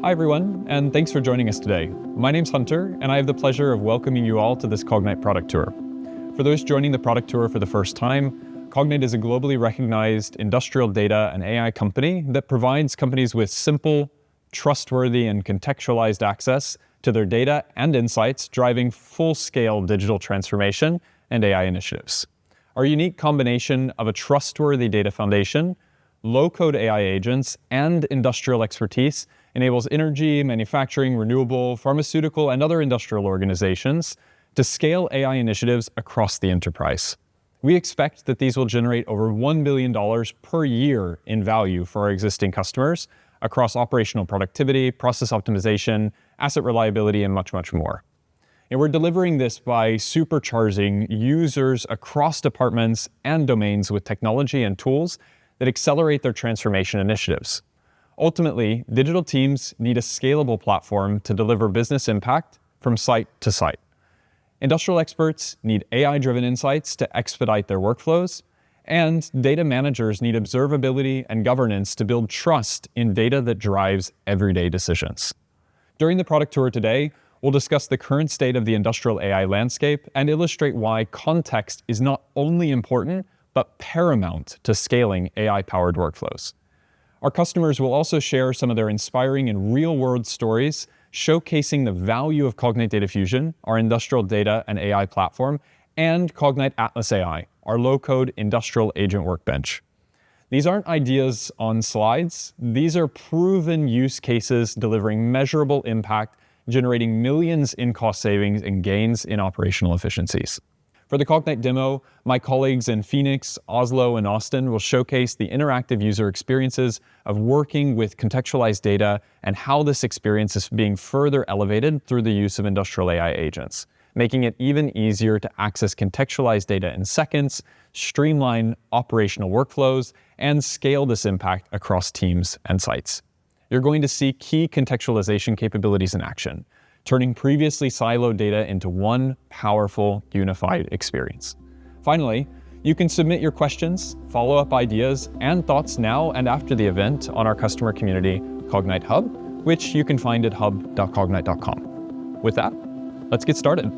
Hi everyone, and thanks for joining us today. My name's Hunter, and I have the pleasure of welcoming you all to this Cognite product tour. For those joining the product tour for the first time, Cognite is a globally recognized industrial data and AI company that provides companies with simple, trustworthy, and contextualized access to their data and insights, driving full-scale digital transformation and AI initiatives. Our unique combination of a trustworthy data foundation, low-code AI agents, and industrial expertise enables energy, manufacturing, renewable, pharmaceutical, and other industrial organizations to scale AI initiatives across the enterprise. We expect that these will generate over $1 billion per year in value for our existing customers across operational productivity, process optimization, asset reliability, and much, much more. And we're delivering this by supercharging users across departments and domains with technology and tools that accelerate their transformation initiatives. Ultimately, digital teams need a scalable platform to deliver business impact from site to site. Industrial experts need AI-driven insights to expedite their workflows, and data managers need observability and governance to build trust in data that drives everyday decisions. During the product tour today, we'll discuss the current state of the industrial AI landscape and illustrate why context is not only important, but paramount to scaling AI-powered workflows. Our customers will also share some of their inspiring and real-world stories, showcasing the value of Cognite Data Fusion, our industrial data and AI platform, and Cognite Atlas AI, our low-code industrial agent workbench. These aren't ideas on slides. These are proven use cases delivering measurable impact, generating millions in cost savings and gains in operational efficiencies. For the Cognite demo, my colleagues in Phoenix, Oslo, and Austin will showcase the interactive user experiences of working with contextualized data and how this experience is being further elevated through the use of industrial AI agents, making it even easier to access contextualized data in seconds, streamline operational workflows, and scale this impact across teams and sites. You're going to see key contextualization capabilities in action, turning previously siloed data into one powerful, unified experience. Finally, you can submit your questions, follow-up ideas, and thoughts now and after the event on our customer community, Cognite Hub, which you can find at hub.cognite.com. With that, let's get started.